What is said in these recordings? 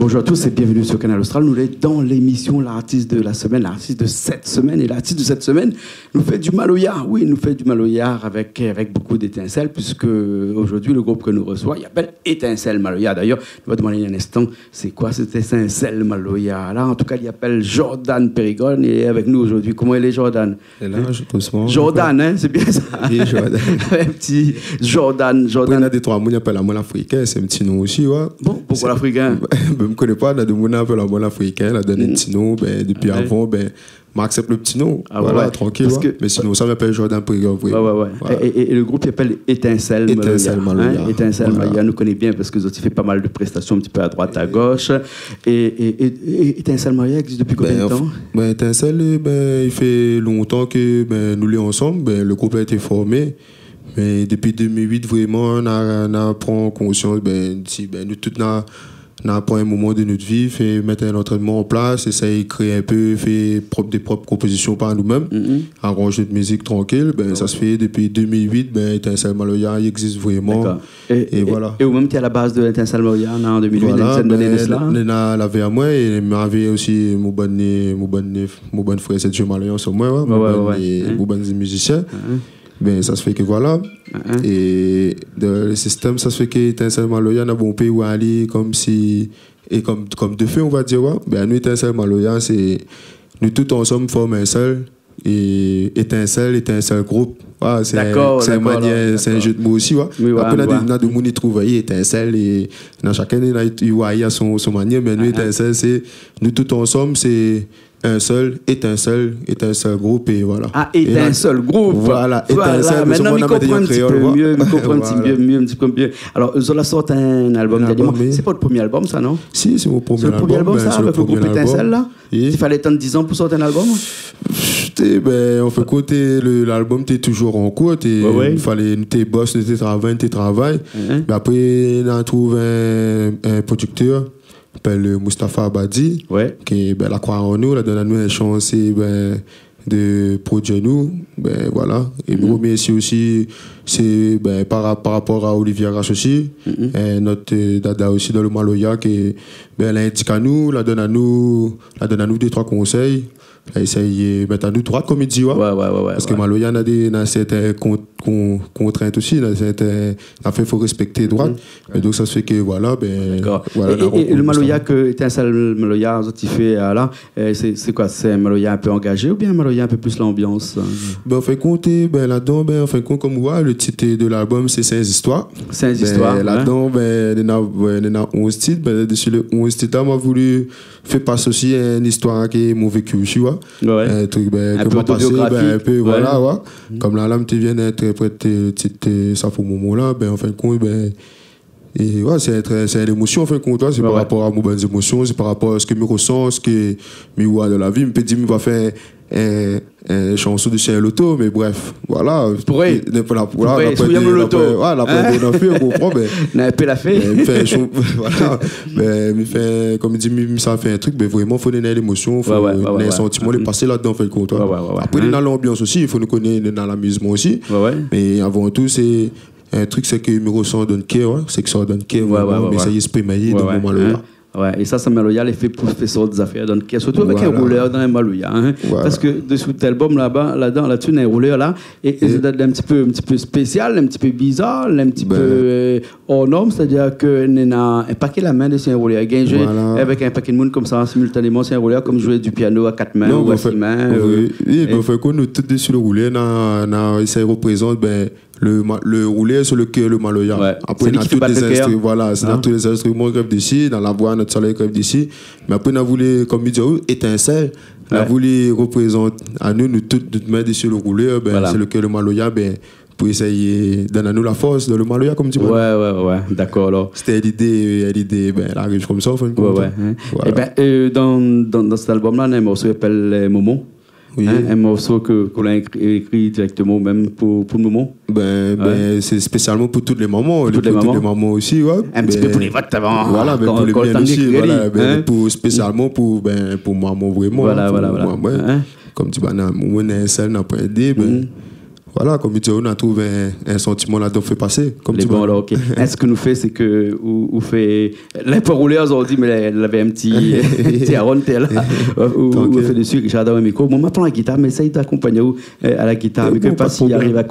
Bonjour à tous et bienvenue sur Canal Austral. Nous sommes dans l'émission L'artiste de la semaine, l'artiste de cette semaine. Et l'artiste de cette semaine nous fait du Maloya. Oui, il nous fait du Maloya avec beaucoup d'étincelles, puisque aujourd'hui, le groupe que nous reçoit, il appelle Étincelle Maloya. D'ailleurs, je vais demander un instant, c'est quoi cet Étincelle Maloya? Là, en tout cas, il appelle Jordan Périgone. Il est avec nous aujourd'hui. Comment il est, Jordan? Et là, doucement. Jordan, hein, c'est bien ça. Oui, Jordan. Un petit Jordan. Après, il y a des trois mots qui appellent la moelle africaine, c'est un petit nom aussi, ouais. Bon, pourquoi l'Africain? Je ne connais pas, il y a des mots qui appellent la moelle africaine, il a donné un petit nom, depuis avant, m'accepte le petit nom, voilà, tranquille, ouais. Mais sinon, ça m'appelle Jordan Périgone. Ouais. Voilà. Et le groupe il appelle Étincelle Maloya. Étincelle Maloya, nous connaît bien parce que il fait pas mal de prestations un petit peu à droite, à gauche. Et Étincelle Maloya existe depuis combien de temps? Étincelle, il fait longtemps que nous les ensemble, le groupe a été formé. Mais depuis 2008, vraiment, on a pris conscience, nous tous, on a pris un moment de notre vie, fait mettre un entraînement en place, essayer de créer un peu, faire des propres compositions par nous-mêmes, arranger de musique tranquille. Ça se fait depuis 2008, Étincelle Maloya, il existe vraiment. Et voilà. Et vous-même, tu es à la base de l'Étincelle Maloya en 2008, voilà, une d'années de cela? On a lavé à moi et on avait aussi mon bon frère, c'est Dieu Maloya, sur moi, mon bon musicien. Ça se fait que voilà. Et le système, ça se fait que Étincelle Maloya, on a bon pays où aller comme si. Et comme de fait, on va dire, nous, Étincelle Maloya, c'est. Nous tous ensemble formons un seul. Et Étincelle groupe. C'est un jeu de mots aussi. Après, on a des gens qui trouvent Étincelle. Et chacun a son manière. Mais nous, Étincelle, c'est. Nous tous ensemble, c'est. Un seul groupe et voilà. Un seul groupe. Voilà, Étincelle. Maintenant, je comprends un petit peu mieux. Alors, Zola sort un album dernièrement. C'est pas le premier album, ça, non? Si, c'est mon premier album. C'est le premier album, ça, avec le groupe Étincelle, là? Il fallait attendre 10 ans pour sortir un album? On fait côté l'album, t'es toujours en cours. Il fallait, t'es boss, t'es travail. Mais après, on a trouvé un producteur. S'appelle Mustapha Abadi, qui la croix en nous, la donne à nous une chance de produire nous, voilà. Et nous remercie aussi c'est par rapport à Olivier Rache aussi, notre dada aussi dans le Maloya qui elle indique à nous, la donne à nous 2-3 conseils. Essayer de mettre à nous droite comme il dit parce que Maloya a certaines contraintes aussi, il faut respecter droite. Et donc ça se fait que voilà et le Maloya que Étincelle Maloya tu fais là, c'est quoi? C'est un Maloya un peu engagé ou bien un Maloya un peu plus l'ambiance? En fin de compte là-dedans comme le titre de l'album c'est 16 histoires. 16 histoires. Là-dedans on a 11 titres, dessus le 11 titres on a voulu faire passer aussi une histoire qui est mon vécu, tu vois. Un truc un peu autobiographique, un peu voilà comme là tu viens d'interpréter ça pour moment là en fin de compte et c'est une émotion en fin de compte c'est par rapport à mes bonnes émotions, c'est par rapport à ce que je ressens, ce que je vois dans la vie. Je peux dire que je vais faire une chanson de Chien Loto, mais bref, voilà. La fait. Comme il dit, ça fait un truc, mais vraiment, il faut donner l'émotion, il faut un sentiment, les passer là-dedans, en fait, compte. Après, dans l'ambiance aussi, il faut nous connaître dans l'amusement aussi. Mais avant tout, c'est un truc, c'est que je me ressens dans le cœur, c'est que ça donne le cœur, mais ça y est, c'est dans le moment là. Et ça Maloya, les fait pour faire sorte des affaires, surtout avec un rouleur dans un Maloya. Parce que dessous de l'album là-dessus, il y a un rouleur là, et c'est un petit peu spécial, un petit peu bizarre, un petit peu hors norme, c'est-à-dire qu'il y a un paquet la main de c'est un rouleur. Avec un paquet de monde comme ça, simultanément, c'est un rouleur comme jouer du piano à 4 mains ou à 6 mains. Nous, tous dessus le rouleur, ça représente le roulé sur lequel le Maloya. Après, on a tous les instruments, tous les instruments grèvent d'ici, dans la voix, notre soleil grève d'ici. Mais après, on a voulu, comme il dit, Étincelle, on a voulu représenter à nous tous mettre sur le roulé, c'est lequel le Maloya, pour essayer de donner nous la force dans le Maloya, comme tu dis. D'accord. Alors. C'était l'idée, elle arrive comme ça, en fin de compte. Et dans cet album-là, il y a un morceau qui s'appelle Momo. Un morceau qu'on a écrit directement même pour le moment. C'est spécialement pour toutes les mamans. Toutes les mamans aussi, un petit peu pour les votes avant. Voilà, pour les miennes aussi. Spécialement pour maman vraiment. Voilà. Comme tu dis, on a un seul, on n'a pas aidé. voilà, comme tu dis, on a trouvé un sentiment là-dedans fait passer. Comme les bons, alors, ok. Est-ce que nous fait, c'est que, ou fait, les parouleurs ont dit, mais elle avait un petit Aaron, t'es là, ou fait dessus, j'adore un micro. Bon, m'apprends la guitare, mais essaye d'accompagner à la guitare, mais que pas s'il arrive à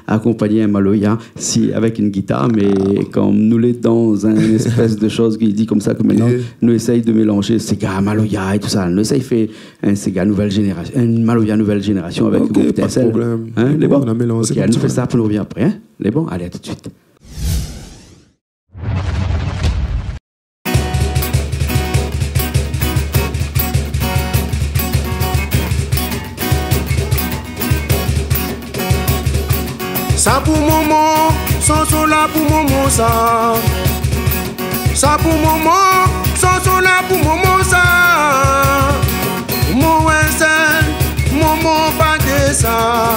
accompagner un Maloya, si, avec une guitare, mais quand nous l'est dans une espèce de chose qui dit comme ça, que maintenant, nous essaye de mélanger Sega, Maloya et tout ça. Nous essaye fait un Sega nouvelle génération, un Maloya nouvelle génération avec okay, groupe TSL. Hein, les bons? On a mélangé. Ok, elle nous fait ça, puis on revient après. Hein? Les bons? Allez, à tout de suite. Ça pour maman, sans là pour maman ça. Ça pour maman, sans là pour maman ça. Mon Wessel, maman pas de ça.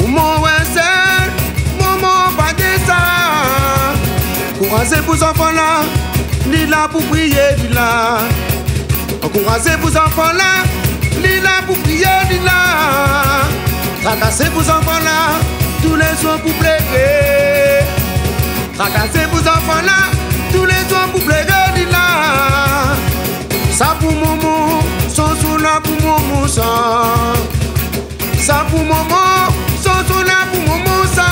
Mon Wessel, maman pas de ça. Encouragez vos enfants là, ni là pour prier, ni là. Encouragez vos enfants là, ni là pour prier, ni là. Tracassez vos enfants là, tous les soirs pour plaider. Tracassez vos enfants là, tous les soirs pour plaider, ni là. Ça pour maman, sans là pour maman ça. Ça pour maman, sans là pour maman ça.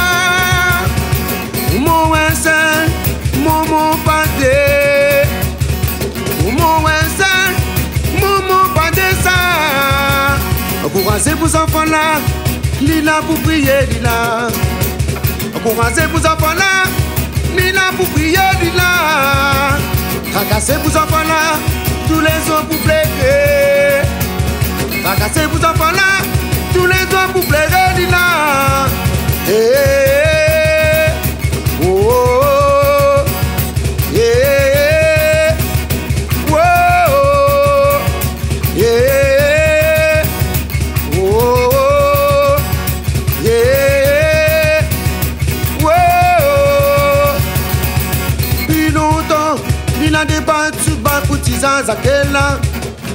Mon Wessel, maman pas de. Mon Wessel, maman pas de ça. Encouragez vos enfants là, Lila pour prier, Lila. Encouragez vos enfants là, Lila pour prier, Lila. Tracassez vos enfants là, tous les jours pour plaider. Tracassez vos enfants là, tous les jours pour plaider, Lila. Eh, oh, oh, yeah, oh, oh, yeah, oh, yeah, oh. Depuis longtemps, il a débattu par pour tisans à quel là.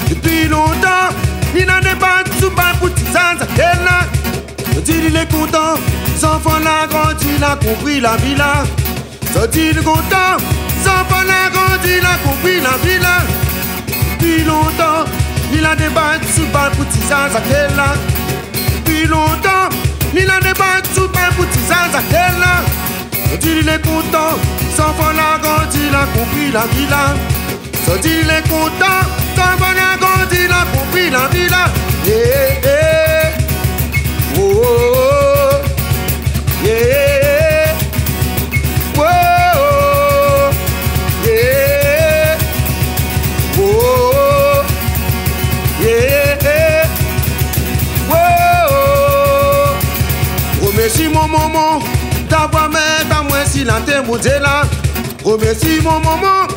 Depuis longtemps, il a débattu par pour tisans à quel là. Il est content, son enfant l'a grandi, il a compris la vie là. Il est content, son enfant l'a grandi, il a compris la vie là. Depuis longtemps, il a débattu par pour tisans à quel là. Depuis longtemps, il a débattu par pour tisans à quel là. Il est content, son enfant l'a grandi, il a compris la vie là. Il est content, son enfant l'a grandi, il a compris la vie là. Yeah, yeah. Oh, oh, yeah, oh, oh, yeah, oh, yeah, oh. Remercie mon maman d'avoir mis à moi si la terre mondiale là. Remercie mon maman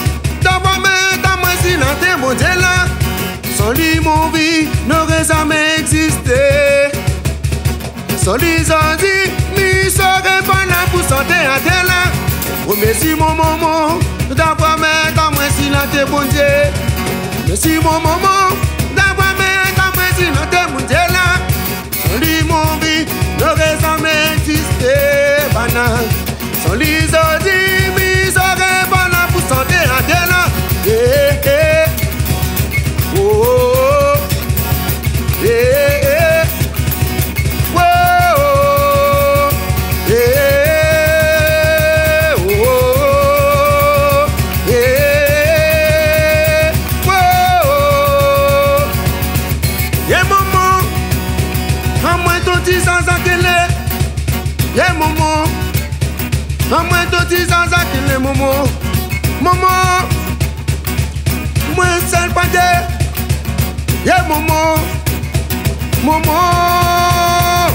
d'avoir mis à moi si la terre mondiale là. Sans lui mon vie n'aurait jamais existé. Sans les andis, mi serait pas là pour santé à terre là. Remercie mon maman d'avoir mis à moi si la terre bon Dieu. Merci mon maman d'avoir mis à moi si la terre bon Dieu là. Sans lui mon vie n'aurait jamais existé. Sans les andis, mi serait pas là pour santé à terre là. Eh, eh. Oh, oh, oh. Eh, eh. Maman, toi tu sans acquiller maman, maman, moi seul pas de, yeah maman, maman,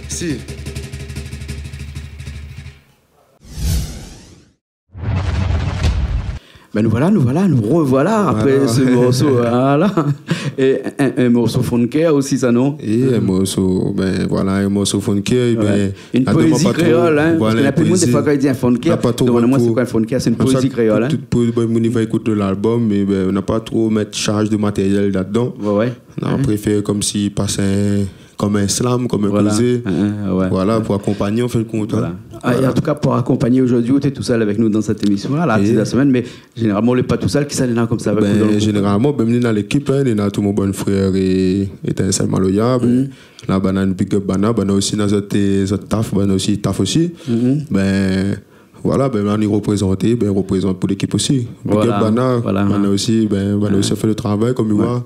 si. Ben nous revoilà après ce morceau, voilà. Et un morceau funky aussi, ça non? Et un morceau, ben voilà, un morceau funky, ben une poésie créole, hein. Voilà, la plupart des fois quand il dit un funky, demandez-moi c'est quoi un funky, c'est une poésie créole, hein. Tout le monde va écouter l'album, mais ben on n'a pas trop mettre charge de matériel là-dedans. Ouais. On a préféré comme s'il passait comme un slam, comme un brisé. Voilà, pour accompagner, en fin de compte. Voilà. Et en tout cas, pour accompagner aujourd'hui, tu es tout seul avec nous dans cette émission-là, l'artiste de la semaine, mais généralement, on n'est pas tout seul, qui s'en est comme ça avec nous. Généralement, on est dans l'équipe, on a tout mon bon frère et Étincelle Maloya. Là, on a une big up, on a aussi dans notre taf, on a aussi taf aussi. Voilà, on est représenté, on représente pour l'équipe aussi. Big up, on a aussi fait le travail comme moi.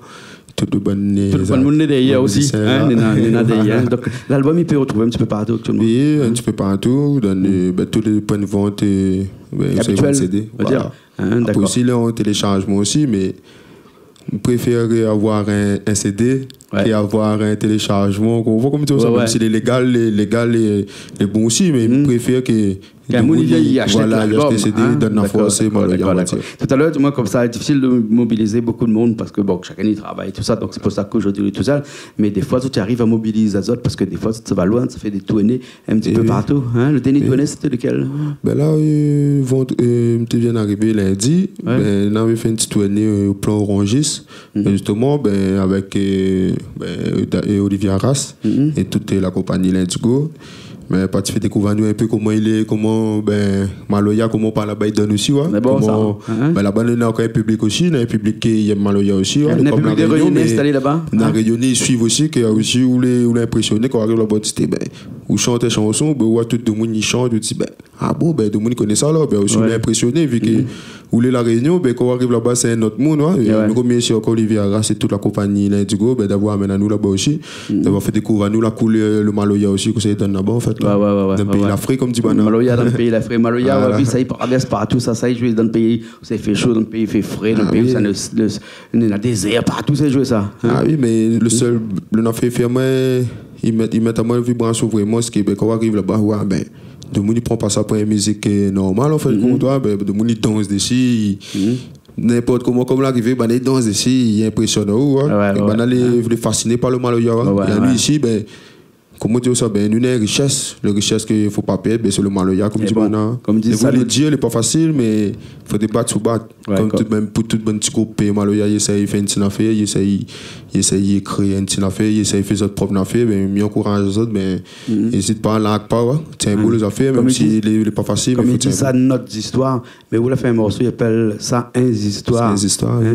Tout le monde est derrière aussi. Donc, l'album, il peut retrouver un petit peu partout actuellement. Oui, un petit peu partout, dans tous les points de vente habituels, CD. Voilà. Après aussi, là, on téléchargement aussi, mais je préfère avoir un CD et avoir un téléchargement. On voit comme ça, même si les légal, les bons aussi, mais je préfère que il achète l'album, CD, donne la force. Tout à l'heure, moi, comme ça, c'est difficile de mobiliser beaucoup de monde parce que bon, chacun y travaille, tout ça, donc c'est pour ça qu'aujourd'hui, tout ça. Mais des fois, tu arrives à mobiliser les autres parce que des fois, ça va loin, ça fait des tournées un petit peu partout. Le dernier tournée, c'était lequel? Là, tu viens d'arriver lundi. On avait fait une petite tournée au plan Orangis, justement, avec Olivier Arras et toute la compagnie L'Indigo. Mais pas tu fais découvrir un peu comment il est, comment Maloya, comment par là-bas il donne aussi. Bon, là-bas, il y a encore un public aussi, il y a un public qui aime Maloya aussi. Il y a un public de Réunion installé là-bas. Dans Réunion, ils suivent aussi, qui a aussi où l'impressionné quand on arrive là-bas, tu dis, où chante des chansons, où tout le monde y chante, tu dis, ah bon, tout le monde connaît ça là, aussi l'impressionné, vu que où la Réunion, quand on arrive là-bas, c'est un autre monde. Nous remercions encore Olivier Arras et toute la compagnie L'Indigo d'avoir amené nous là-bas aussi, d'avoir fait découvrir nous la couleur, le Maloya aussi, que ça donne là-bas en fait. Dans le pays de l'Afrique, comme dit Bana. Maloya dans le pays de l'Afrique. Maloya, ça y traverse partout, ça y joue dans le pays où ça fait chaud, dans le pays où il fait frais, dans le pays où il y a désert, partout ça joue ça. Ah oui, mais le seul, le n'a fait fermer, ils mettent à moi une vibration vraiment, ce qui quand on arrive là-bas, de monde il prend pas ça pour une musique normale en fait, comme toi, de monde il danse dessus. N'importe comment, comme l'arrivée, il danse dessus, il est impressionnant. Il est fasciné par le Maloya. Et lui ici, comment dire ça, nous avons une richesse. La richesse qu'il ne faut pas perdre, c'est le Maloya, comme dit Bana. Comme dit ça, le dire, il n'est pas facile, mais il faut débattre sous battre. Comme tout même pour tout bon petit groupe, Maloya, il essaie de faire une petite affaire, il essaie de créer une petite affaire, il essaie de faire sa propre affaire, mais il encourage les autres, mais n'hésite pas à l'arc pas, tiens beau les affaires, même s'il n'est pas facile. Comme il dit ça, notre histoire, mais vous l'avez fait un morceau, il appelle ça un histoire.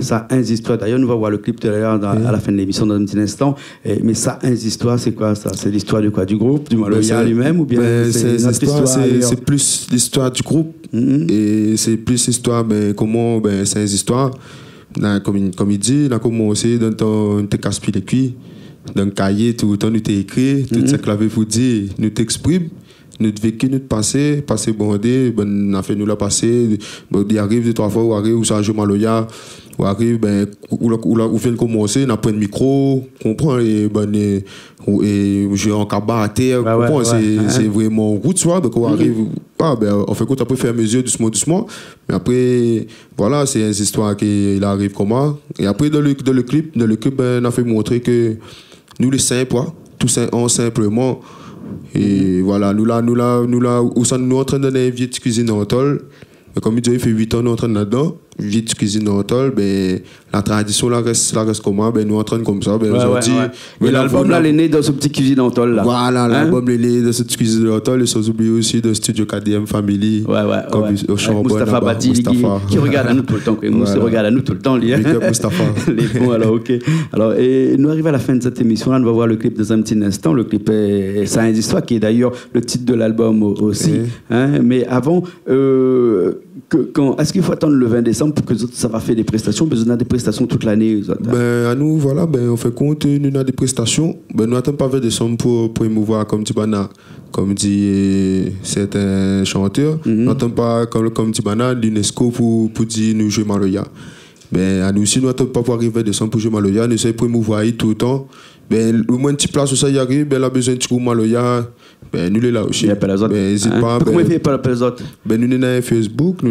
Ça un histoire. D'ailleurs, nous allons voir le clip tout à l'heure à la fin de l'émission dans un petit instant. Mais ça un histoire, c'est quoi ça? C'est l'histoire de quoi? Du groupe, du Maloya lui-même ou bien c'est notre histoire? C'est plus l'histoire du groupe et c'est plus l'histoire, comment c'est une histoire. Comme il dit, on a commencé dans ton casse-pied les cuits, dans le cahier, tout le temps nous t'es écrit, tout ce que l'avait vous dit, nous t'exprime, notre vécu, notre passé bondé, on a fait nous la passé, il arrive 2-3 fois où arrive où ça joue Maloya, où arrive où vient de commencer, on a pris le micro, comprend et je en cabas à terre, comprend, c'est vraiment route soit, donc on arrive on fait quoi, on peut faire mesure doucement, mais après voilà, c'est une histoire qui arrive comment, et après dans le clip on a fait montrer que nous les simples, tout simplement. Et voilà, nous là, où ça nous en train de donner une vieille cuisine en tôle. Comme il dit, il fait 8 ans, nous en train de là-dedans. Vieille cuisine en tôle, la tradition là reste comment, nous en train comme ça. Aujourd'hui. Mais l'album là, il est né dans ce petit cuisine en tôle là. Voilà, l'album est né dans cette cuisine en tôle, et sans oublier aussi de Studio KDM Family. Comme au Chambon. Moustapha Bati, qui regarde à nous tout le temps. Moussa regarde à nous tout le temps. Moustapha. Les bons, alors ok. Alors, et nous arrivons à la fin de cette émission là, on va voir le clip dans un petit instant. Le clip est Ça a une histoire, qui est d'ailleurs le titre de l'album aussi. Mais avant, est-ce qu'il faut attendre le 20 décembre pour que ça va faire des prestations? Parce qu'on a des prestations toute l'année. À nous, voilà, on fait compte, nous avons des prestations. Nous n'attendons pas 20 décembre pour émouvoir, comme dit certains chanteurs. Nous n'attendons pas, comme dit Bana, l'UNESCO pour dire nous jouer Maloya. À nous aussi, nous n'attendons pas pour arriver 20 décembre pour jouer Maloya. Nous essayons pour émouvoir tout le temps. Au moins, une petite place où ça y arrive, elle a besoin de jouer Maloya. Nous les là aussi. Il y a pas les autres. N'hésite pas. Pourquoi il n'y a pas les autres? Nous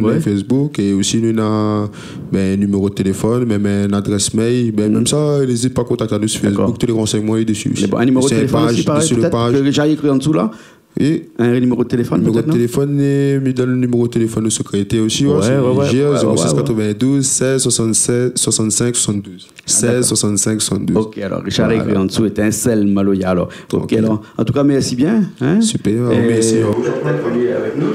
avons Facebook, et aussi nous avons un numéro de téléphone, même une adresse mail. Même ça, n'hésite pas à contacter nous sur Facebook. Tous les renseignements sont dessus. Un numéro de téléphone aussi, pareil, peut-être que j'ai écrit en dessous là. Et un numéro de téléphone, numéro de téléphone, il donne le numéro de téléphone de secrétaire aussi. 06 92 16 76 65 72. 16 65 72. Ok, alors Richard écrit en dessous étincelle Maloya. Alors, ok, alors, en tout cas, merci bien. Hein? Super, merci. Avec nous,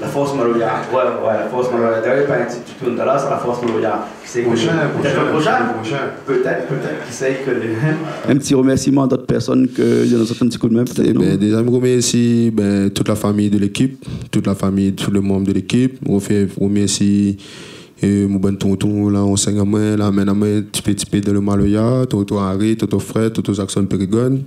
la force Maloya. Ouais, la force Maloya. D'ailleurs, pas un petit tuto là, c'est la force Maloya. Peut-être, qui sait que un petit remerciement à d'autres personnes que il y en a un petit coup de main, peut-être. Déjà, je remercie toute la famille de l'équipe, tout le membre de l'équipe. Je remercie mon bon tonton, là, on s'en a la main petit peu dans le Maloya, tonton Harry, tonton Fred, tonton Jackson Périgone.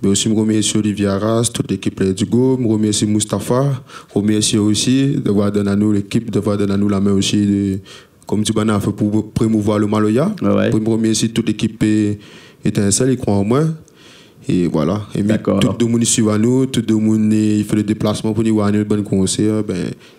Mais aussi, je remercie Olivier Arras, toute l'équipe du Go, je remercie Mustapha, je remercie aussi d'avoir donné à nous l'équipe, d'avoir donné à nous la main aussi, comme tu m'as fait pour promouvoir le Maloya. Ouais. Je remercie toute l'équipe étincelle, ils croient en moi. Et voilà. Et tout le monde suit à nous, tout le monde fait le déplacement pour nous voir un bon concert.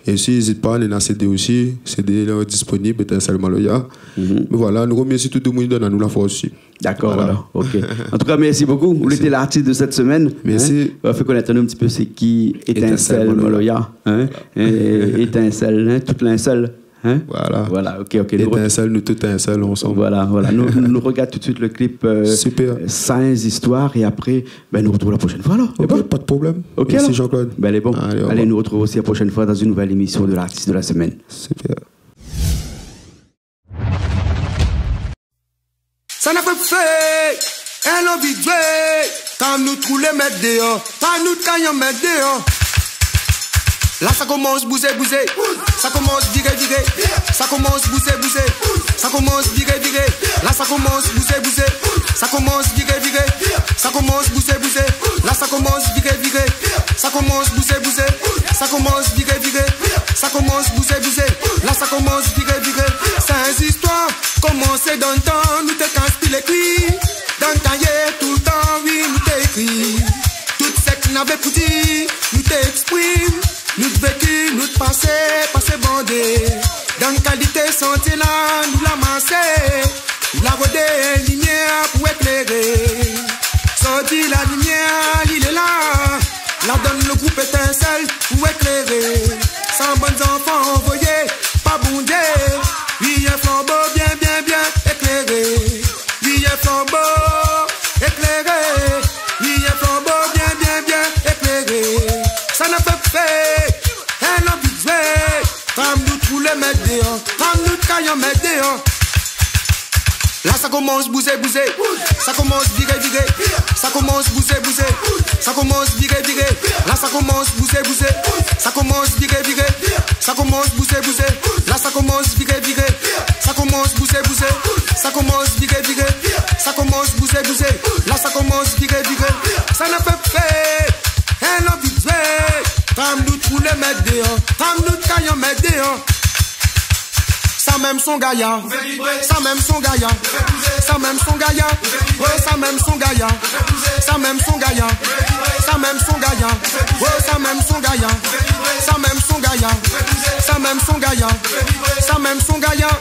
Et si n'hésite pas, on a CD aussi, CD là, disponible, étincelle Maloya. Mais voilà, nous remercions tout le monde qui donne à nous la force aussi. D'accord, voilà. Ok. En tout cas, merci beaucoup. Vous étiez l'artiste de cette semaine. Merci. On va faire connaître un petit peu c'est qui étincelle Maloya. Hein? Étincelle, toute linceul. Hein? Voilà, ok. Étincelle, nous tout étincelle ensemble. Voilà. Nous regardons tout de suite le clip Super. 5 histoires et après, nous retrouvons la prochaine fois alors. Okay, pas de problème. Ok, merci Jean-Claude. Elle est bon. Allez, nous retrouvons aussi la prochaine fois dans une nouvelle émission de l'artiste de la semaine. Super. Ça n'a pas fait, elle a envie de jouer. Quand nous trouvons les mettre dehors, pas nous quand ils mettent dehors. Là ça commence bouger, ça commence virer, ça commence bouger, ça commence virer, là ça commence bouger, ça commence virer, ça commence bouger, là ça commence virer, ça commence bouger, ça commence virer, ça commence bouger, là ça commence virer. C'est une histoire, commencé dans le temps, nous te casse plus les cuits, dans le cahier tout le temps, oui, nous t'écris, tout ce que n'avait pas dit, nous t'exprime. Nous vécu, nous passé bandé. Dans qualité santé là, nous la massé. Nous la rodé, lumière pour éclairer. Sorti la lumière, il est là. La donne le groupe étincelle pour éclairer. Sans bons enfants envoyés, pas bondé. Oui, un flambeau bien éclairé. Oui, un flambeau éclairé. Oui, un flambeau bien éclairé. Ça n'a pas fait, elle a envie de jouer. Comme nous tous les mettre dehors, comme nous quand ils mettent dehors. Là ça commence bouger, ça commence virer, ça commence bouger, ça commence virer, là ça commence bouger, ça commence virer, ça commence bouger, là ça commence virer, ça commence bouger, ça commence virer, ça commence bouger, là ça commence virer, ça n'a pas fait. Elle a envie de jouer, comme nous tous les mettre dehors, comme nous quand ils mettent dehors. Ça même son gaillard, ça même son gaillard, ça même son gaillard, ouais ça même son gaillard, ça même son gaillard, ça même son gaillard, ouais ça même son gaillard, ça même son gaillard, ça même son gaillard, ça même son gaillard,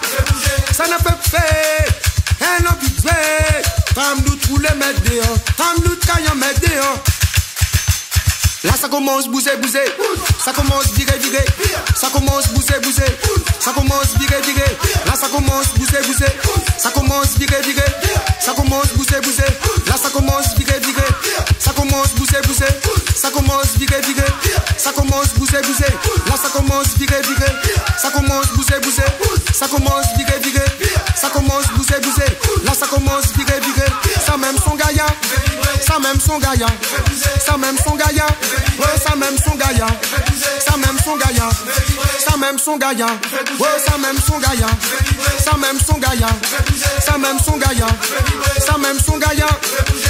ça n'a pas fait. Elle a envie de jouer, comme nous tous les mettre dehors, comme nous quand ils mettent dehors. Là ça commence bouger, ça commence virer, ça commence bouger, ça commence virer, là ça commence bouger, ça commence virer, ça commence bouger, là ça commence virer, ça commence bouger, ça commence virer, ça commence bouger, là ça commence virer, ça commence bouger, ça commence virer, ça commence bouger, là ça commence virer, ça même son gaillard, ça même son gaillard, ça même son gaillard. Ouais, ça même son gaillard, ça même son gaillard, ça même son gaillard, ouais, ça même son gaillard, ça même son gaillard, ça même son gaillard, ça même son gaillard,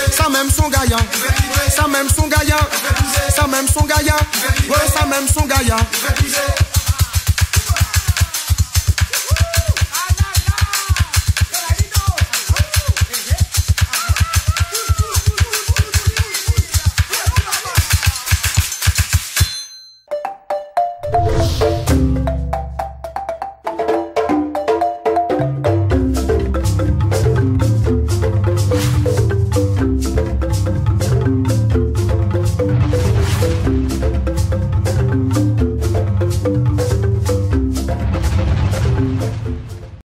ça même son gaillard, ça même son gaillard, ça même son gaillard, ouais, ça même son gaillard.